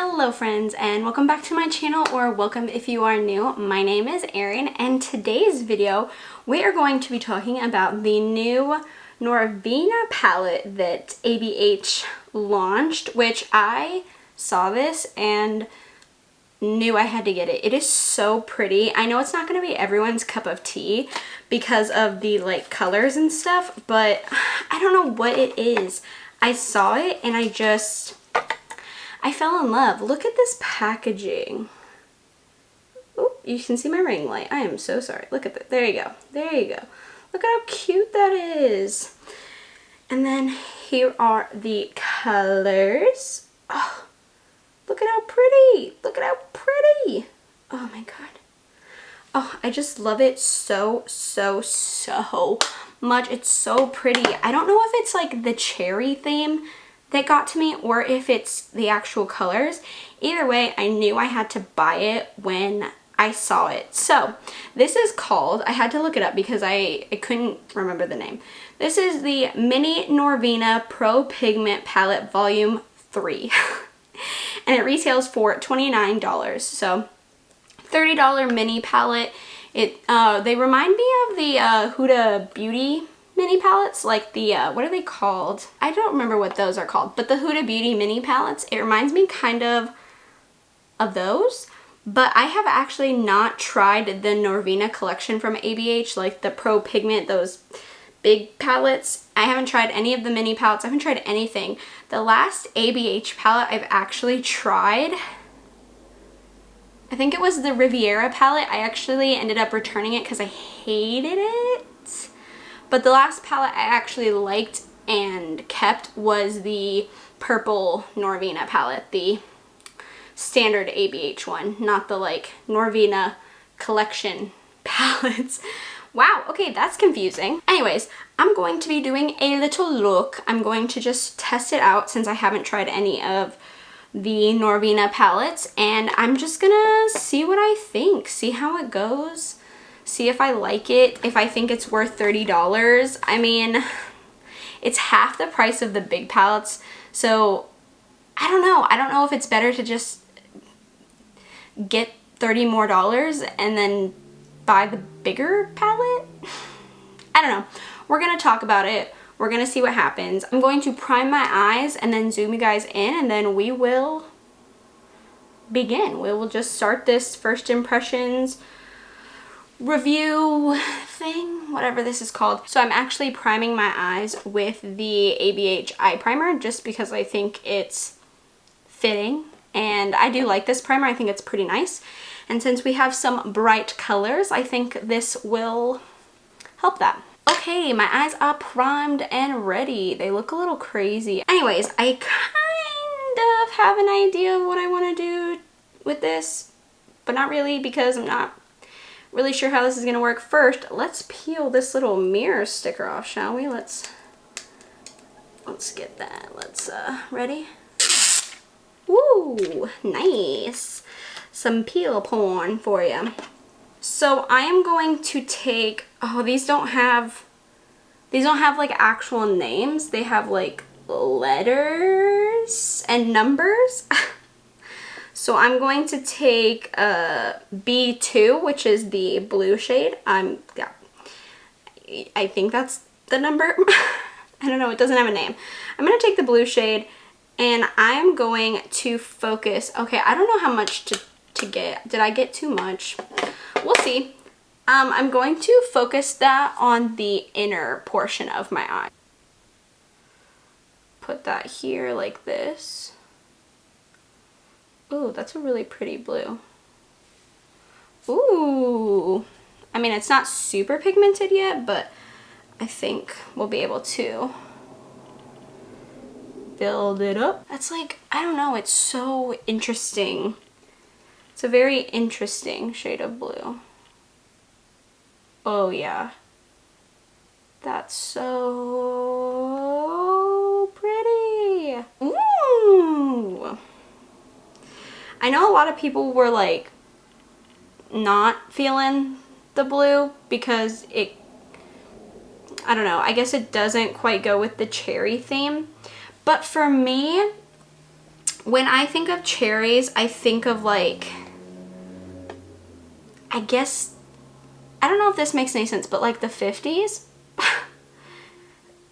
Hello friends, and welcome back to my channel, or welcome if you are new. My name is Erin, and today's video we are going to be talking about the new Norvina palette that ABH launched, which I saw this and knew I had to get it. It is so pretty. I know it's not going to be everyone's cup of tea because of the like colors and stuff, but I don't know what it is. I saw it and I fell in love. Look at this packaging. Oh, you can see my ring light. I am so sorry. Look at that. There you go. There you go. Look at how cute that is. And then here are the colors. Oh, look at how pretty. Look at how pretty. Oh my God. Oh, I just love it so much. It's so pretty. I don't know if it's like the cherry theme that got to me or if it's the actual colors. Either way, I knew I had to buy it when I saw it. So this is called, I had to look it up because I couldn't remember the name. This is the Mini Norvina Pro Pigment Palette Volume 3. And it retails for $29. So $30 mini palette. They remind me of the Huda Beauty mini palettes, like the what are they called? I don't remember what those are called, but the Huda Beauty mini palettes, it reminds me kind of those. But I have actually not tried the Norvina collection from ABH, like the Pro Pigment, those big palettes. I haven't tried any of the mini palettes. I haven't tried anything. The last ABH palette I've actually tried, I think it was the Riviera palette. I actually ended up returning it because I hated it. But the last palette I actually liked and kept was the purple Norvina palette, the standard ABH one, not the like Norvina collection palettes. Wow, okay, that's confusing. Anyways, I'm going to be doing a little look. I'm going to just test it out since I haven't tried any of the Norvina palettes, and I'm just gonna see what I think, see how it goes. See if I like it, if I think it's worth $30. I mean, it's half the price of the big palettes, so I don't know. I don't know if it's better to just get $30 more and then buy the bigger palette. I don't know. We're gonna talk about it. We're gonna see what happens. I'm going to prime my eyes and then zoom you guys in, and then we will begin. We will just start this first impressions review thing, whatever this is called. So I'm actually priming my eyes with the ABH eye primer just because I think it's fitting, and I do like this primer. I think it's pretty nice, and since we have some bright colors, I think this will help that. Okay, my eyes are primed and ready. They look a little crazy. Anyways, I kind of have an idea of what I want to do with this, but not really, because I'm not really sure how this is going to work. First, let's peel this little mirror sticker off, shall we? Let's get that. Ready? Ooh, nice. Some peel porn for you. So I am going to take, oh, these don't have like actual names. They have like letters and numbers. So I'm going to take B2, which is the blue shade. Yeah, I think that's the number. I don't know, it doesn't have a name. I'm going to take the blue shade, and I'm going to focus. Okay, I don't know how much to get. Did I get too much? We'll see. I'm going to focus that on the inner portion of my eye. Put that here like this. Ooh, that's a really pretty blue. Ooh. I mean, it's not super pigmented yet, but I think we'll be able to build it up. That's like, I don't know, it's so interesting. It's a very interesting shade of blue. Oh yeah. That's so pretty. Ooh. I know a lot of people were like not feeling the blue because it, I don't know, I guess it doesn't quite go with the cherry theme. But for me, When I think of cherries, I think of like, I guess, I don't know if this makes any sense, but like the 50s.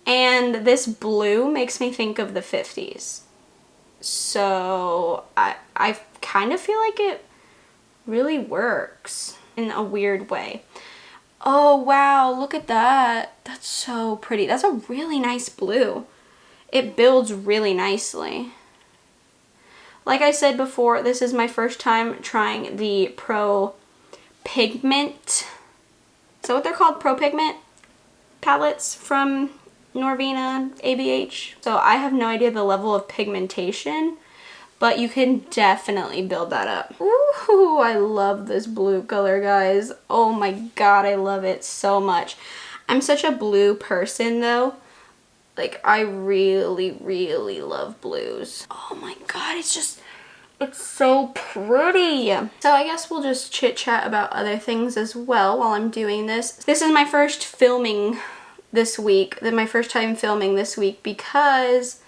And this blue makes me think of the 50s. So I kind of feel like it really works in a weird way. Oh wow, look at that. That's so pretty. That's a really nice blue. It builds really nicely. Like I said before, this is my first time trying the Pro Pigment. Is that what they're called? Pro Pigment palettes from Norvina, ABH. So I have no idea the level of pigmentation, but you can definitely build that up. Ooh, I love this blue color, guys. Oh my god, I love it so much. I'm such a blue person though. Like, I really, really love blues. Oh my god, it's so pretty. So I guess we'll just chit chat about other things as well while I'm doing this. This is my first filming this week, my first time filming this week, because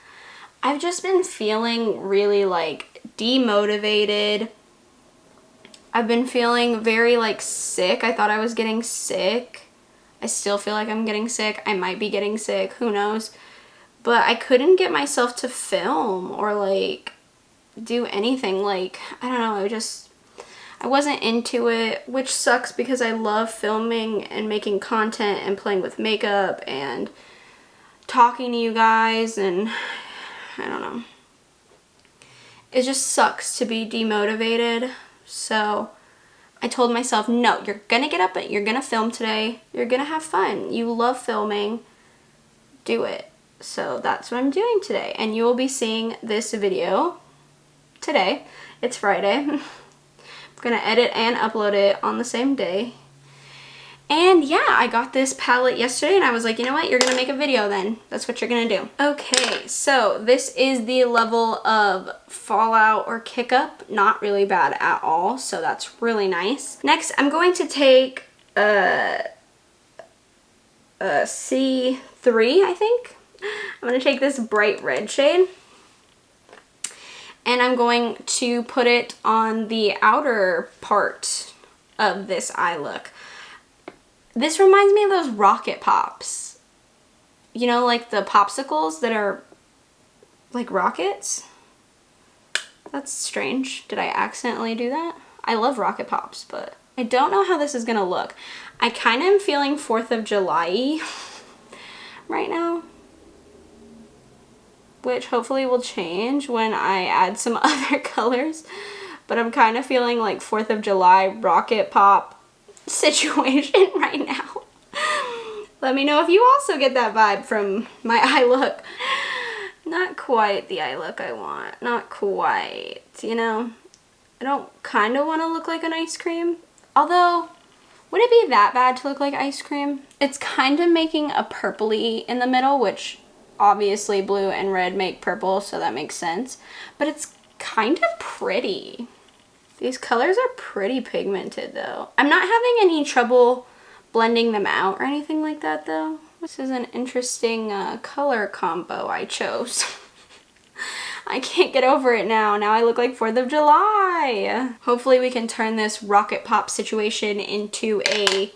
I've just been feeling really like demotivated. I've been feeling very like sick. I thought I was getting sick. I still feel like I'm getting sick. I might be getting sick, who knows. But I couldn't get myself to film or like do anything. Like, I don't know, I wasn't into it, which sucks because I love filming and making content and playing with makeup and talking to you guys, and I don't know. It just sucks to be demotivated. So I told myself, no, you're gonna get up and you're gonna film today. You're gonna have fun. You love filming. Do it. So that's what I'm doing today. And you will be seeing this video today. It's Friday. I'm gonna edit and upload it on the same day. And yeah, I got this palette yesterday and I was like, you know what, you're gonna make a video then. That's what you're gonna do. Okay, so this is the level of fallout or kick up. Not really bad at all, so that's really nice. Next, I'm going to take a C3, I think. I'm gonna take this bright red shade, and I'm going to put it on the outer part of this eye look. This reminds me of those rocket pops. You know, like the popsicles that are like rockets? That's strange. Did I accidentally do that? I love rocket pops, but I don't know how this is gonna look. I kind of am feeling 4th of July right now, which hopefully will change when I add some other colors. But I'm kind of feeling like 4th of July rocket pop situation right now. Let me know if you also get that vibe from my eye look. Not quite the eye look I want. Not quite, you know? I don't kind of want to look like an ice cream. Although, would it be that bad to look like ice cream? It's kind of making a purpley in the middle, which obviously blue and red make purple, so that makes sense. But it's kind of pretty. These colors are pretty pigmented though. I'm not having any trouble blending them out or anything like that though. This is an interesting color combo I chose. I can't get over it now. Now I look like 4th of July. Hopefully we can turn this rocket pop situation into a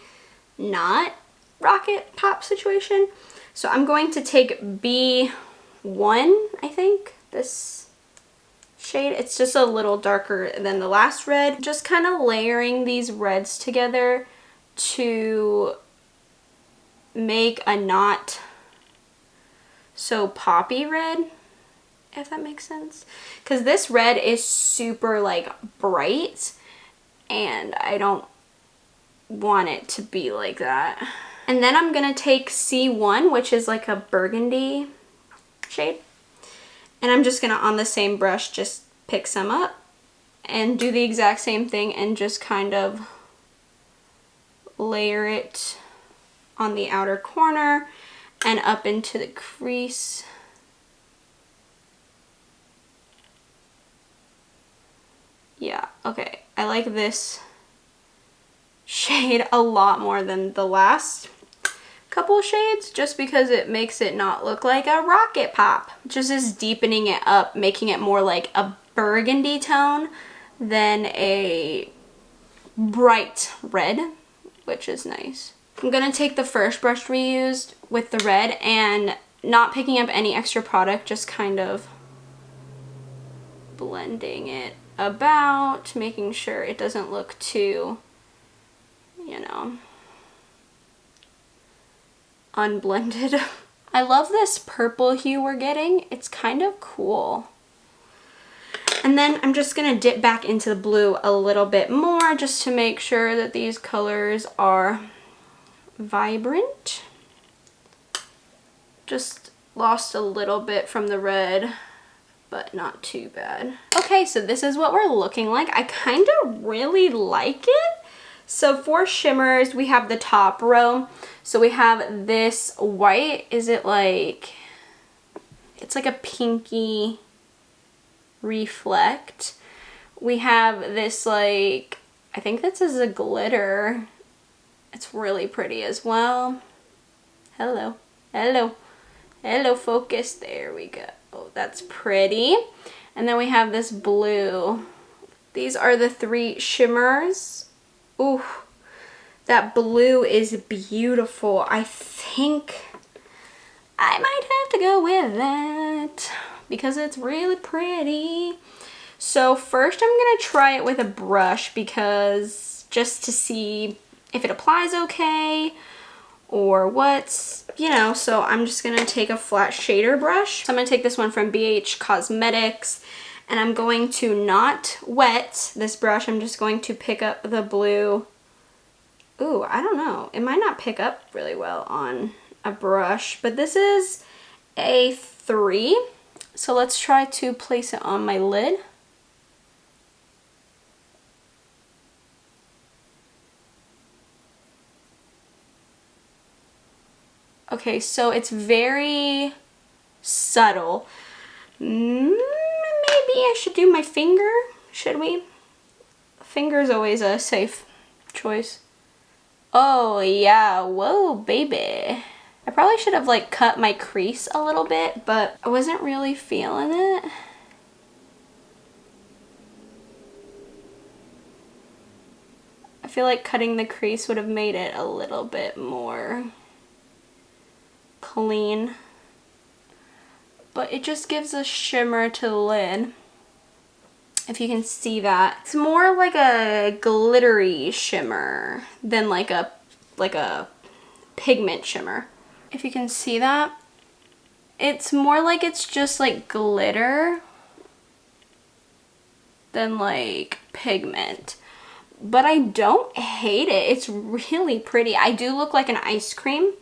not rocket pop situation. So I'm going to take B1, I think, this shade. It's just a little darker than the last red. Just kind of layering these reds together to make a not so poppy red, if that makes sense. Because this red is super like bright and I don't want it to be like that. And then I'm gonna take C1, which is like a burgundy shade. And I'm just gonna, on the same brush, just pick some up and do the exact same thing and just kind of layer it on the outer corner and up into the crease. Yeah, okay. I like this shade a lot more than the last couple shades, just because it makes it not look like a rocket pop. Just is deepening it up, making it more like a burgundy tone than a bright red, which is nice. I'm gonna take the first brush we used with the red and not picking up any extra product, just kind of blending it about, making sure it doesn't look too, you know, unblended. I love this purple hue we're getting. It's kind of cool. And then I'm just gonna dip back into the blue a little bit more just to make sure that these colors are vibrant. Just lost a little bit from the red, but not too bad. Okay, so this is what we're looking like. I kind of really like it. So for shimmers, we have the top row. So we have this white. Is it like, it's like a pinky reflect. We have this like, I think this is a glitter. It's really pretty as well. Hello, hello, hello, focus. There we go. Oh, that's pretty. And then we have this blue. These are the 3 shimmers. Ooh, that blue is beautiful. I think I might have to go with that because it's really pretty. So first I'm gonna try it with a brush because just to see if it applies okay or what's, you know, so I'm just gonna take a flat shader brush. So I'm gonna take this one from ABH Cosmetics and I'm going to not wet this brush. I'm just going to pick up the blue. Ooh, I don't know. It might not pick up really well on a brush, but this is a 3. So let's try to place it on my lid. Okay, so it's very subtle. Maybe I should do my finger, should we? Finger is always a safe choice. Oh yeah, whoa baby. I probably should have like cut my crease a little bit, but I wasn't really feeling it. I feel like cutting the crease would have made it a little bit more clean. But it just gives a shimmer to the lid. If you can see that. It's more like a glittery shimmer than like a pigment shimmer. If you can see that, it's more like it's just like glitter than like pigment. But I don't hate it. It's really pretty. I do look like an ice cream,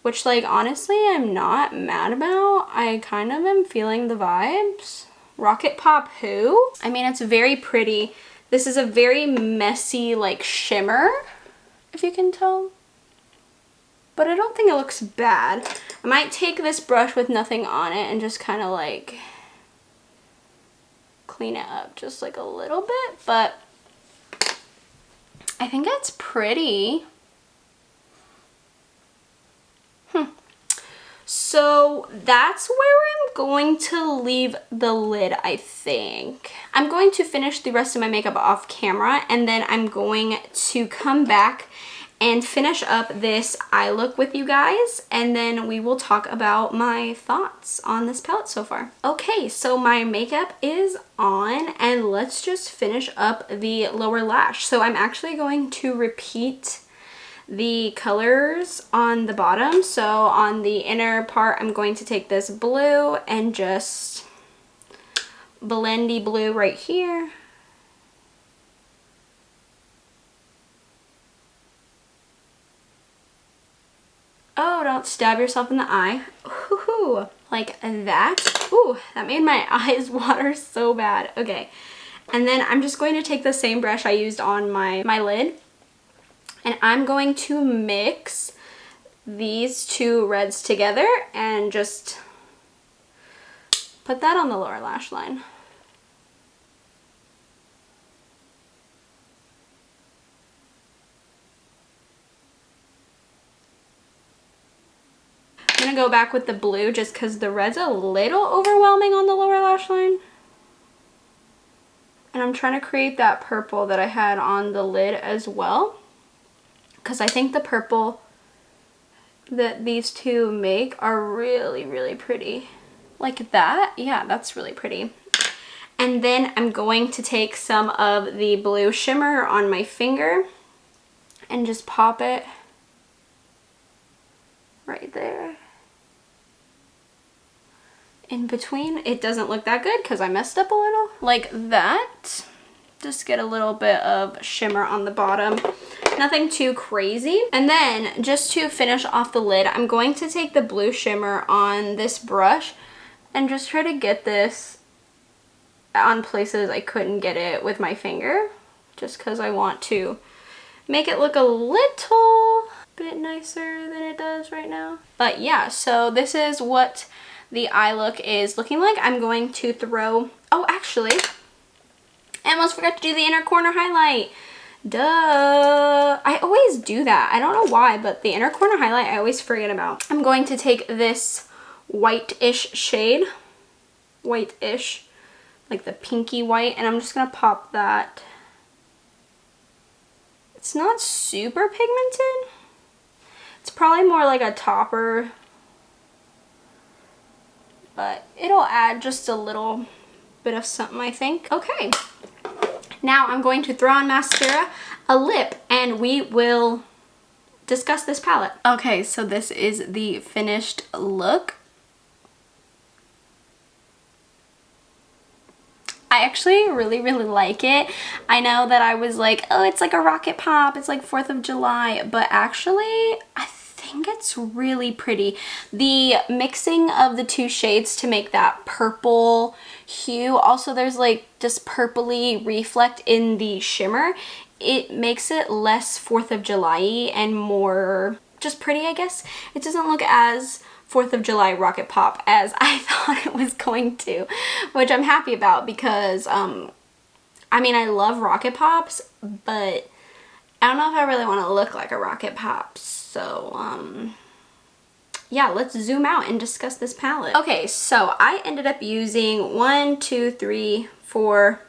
which like honestly I'm not mad about. I kind of am feeling the vibes. Rocket Pop who? I mean, it's very pretty. This is a very messy like shimmer, if you can tell. But I don't think it looks bad. I might take this brush with nothing on it and just kind of like clean it up just like a little bit, but I think it's pretty. So that's where I'm going to leave the lid, I think. I'm going to finish the rest of my makeup off camera and then I'm going to come back and finish up this eye look with you guys, and then we will talk about my thoughts on this palette so far. Okay, so my makeup is on and let's just finish up the lower lash. So I'm actually going to repeat the colors on the bottom. So on the inner part, I'm going to take this blue and just blendy blue right here. Oh, don't stab yourself in the eye. Ooh, like that. Ooh, that made my eyes water so bad. Okay, and then I'm just going to take the same brush I used on my lid, and I'm going to mix these 2 reds together and just put that on the lower lash line. I'm gonna go back with the blue just because the red's a little overwhelming on the lower lash line. And I'm trying to create that purple that I had on the lid as well, because I think the purple that these two make are really, really pretty. Like that, yeah, that's really pretty. And then I'm going to take some of the blue shimmer on my finger and just pop it right there. In between. It doesn't look that good because I messed up a little. Like that. Just get a little bit of shimmer on the bottom. Nothing too crazy. And then just to finish off the lid, I'm going to take the blue shimmer on this brush and just try to get this on places I couldn't get it with my finger, just because I want to make it look a little bit nicer than it does right now. But yeah, so this is what the eye look is looking like. I'm going to throw, oh actually, I almost forgot to do the inner corner highlight. Duh. I always do that. I don't know why, but the inner corner highlight I always forget about. I'm going to take this white-ish shade, white-ish, like the pinky white, and I'm just gonna pop that. It's not super pigmented. It's probably more like a topper, but it'll add just a little bit of something, I think. Okay, now I'm going to throw on mascara, a lip, and we will discuss this palette. Okay, so this is the finished look. I actually really, really like it. I know that I was like, oh, it's like a rocket pop, it's like 4th of July, but actually, I think it's really pretty. The mixing of the two shades to make that purple hue, also there's like just purpley reflect in the shimmer. It makes it less 4th of July-y and more just pretty, I guess. It doesn't look as 4th of July rocket pop as I thought it was going to, which I'm happy about because, I mean, I love rocket pops, but I don't know if I really want to look like a rocket pop. So, yeah, let's zoom out and discuss this palette. Okay, so I ended up using 1, 2, 3, 4,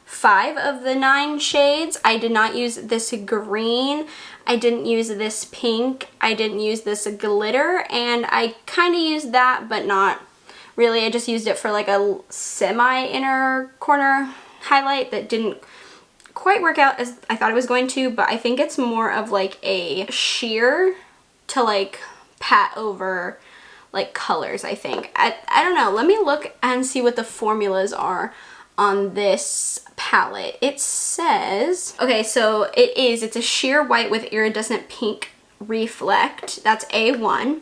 5 of the 9 shades. I did not use this green, I didn't use this pink, I didn't use this glitter, and I kind of used that, but not really. I just used it for like a semi inner corner highlight that didn't quite work out as I thought it was going to, but I think it's more of like a sheer to like pat over like colors, I think. I don't know. Let me look and see what the formulas are on this palette. It says, okay, so it's a sheer white with iridescent pink reflect. That's A1.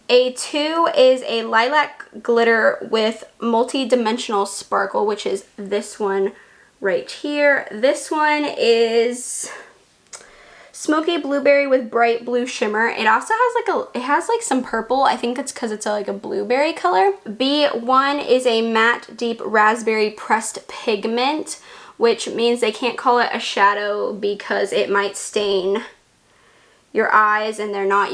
A2 is a lilac glitter with multi-dimensional sparkle, which is this one right here. This one is smoky blueberry with bright blue shimmer. It also has like some purple. I think it's because it's like a blueberry color. B1 is a matte deep raspberry pressed pigment, which means they can't call it a shadow because it might stain your eyes, and they're not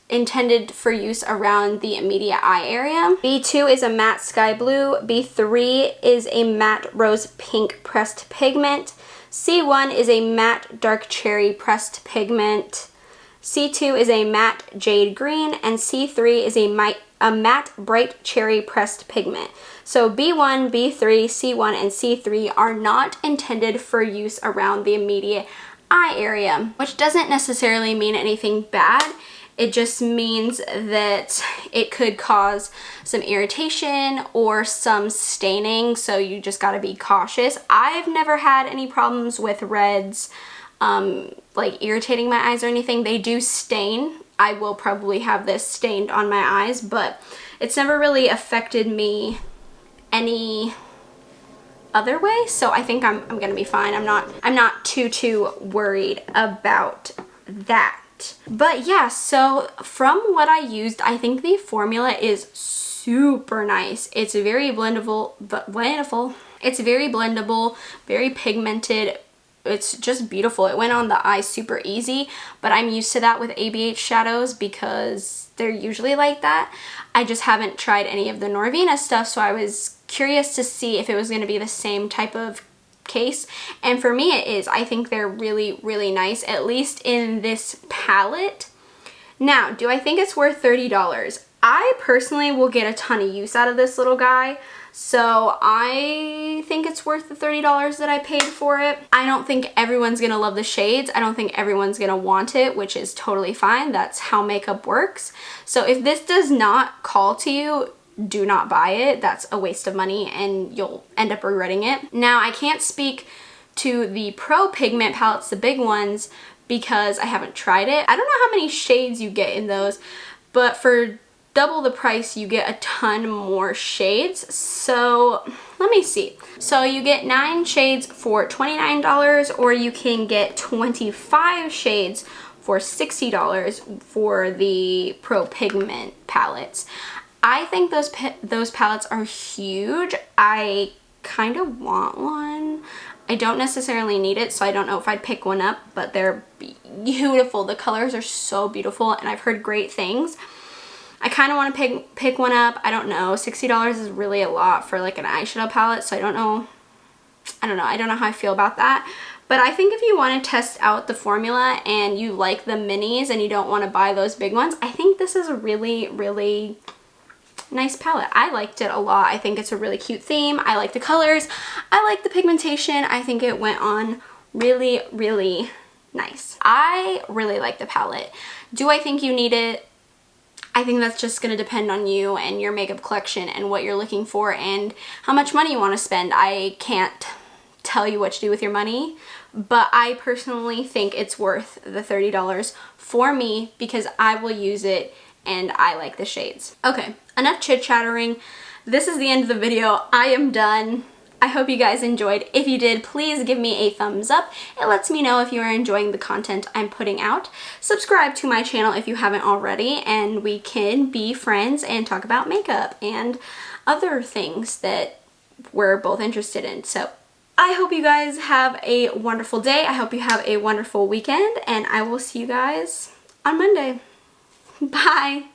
intended for use around the immediate eye area. B2 is a matte sky blue. B3 is a matte rose pink pressed pigment. C1 is a matte dark cherry pressed pigment. C2 is a matte jade green, and C3 is a matte bright cherry pressed pigment. So B1, B3, C1, and C3 are not intended for use around the immediate eye area, which doesn't necessarily mean anything bad. It just means that it could cause some irritation or some staining, so you just gotta be cautious. I've never had any problems with reds like irritating my eyes or anything. They do stain. I will probably have this stained on my eyes, but it's never really affected me any other way, so I think I'm gonna be fine. I'm not too worried about that. But yeah, so from what I used, I think the formula is super nice. It's very blendable, It's very blendable, very pigmented, it's just beautiful. It went on the eye super easy, but I'm used to that with ABH shadows because they're usually like that. I just haven't tried any of the Norvina stuff, so I was curious to see if it was going to be the same type of case, and for me it is. I think they're really, really nice, at least in this palette. Now, do I think it's worth $30? I personally will get a ton of use out of this little guy, so I think it's worth the $30 that I paid for it. I don't think everyone's gonna love the shades. I don't think everyone's gonna want it, which is totally fine. That's how makeup works. So if this does not call to you, do not buy it. That's a waste of money and you'll end up regretting it. Now, I can't speak to the Pro Pigment palettes, the big ones, because I haven't tried it. I don't know how many shades you get in those, but for double the price you get a ton more shades. So let me see. So you get 9 shades for $29, or you can get 25 shades for $60 for the Pro Pigment palettes. I think those palettes are huge. I kind of want one. I don't necessarily need it, so I don't know if I'd pick one up, but they're beautiful. The colors are so beautiful, and I've heard great things. I kind of want to pick one up. I don't know. $60 is really a lot for like an eyeshadow palette, so I don't know. I don't know how I feel about that. But I think if you want to test out the formula and you like the minis and you don't want to buy those big ones, I think this is a really, really nice palette. I liked it a lot. I think it's a really cute theme. I like the colors. I like the pigmentation. I think it went on really, really nice. I really like the palette. Do I think you need it? I think that's just going to depend on you and your makeup collection and what you're looking for and how much money you want to spend. I can't tell you what to do with your money, but I personally think it's worth the $30 for me because I will use it and I like the shades. Okay, enough chit-chattering. This is the end of the video. I am done. I hope you guys enjoyed. If you did, please give me a thumbs up. It lets me know if you are enjoying the content I'm putting out. Subscribe to my channel if you haven't already, and we can be friends and talk about makeup and other things that we're both interested in. So I hope you guys have a wonderful day. I hope you have a wonderful weekend, and I will see you guys on Monday. Bye.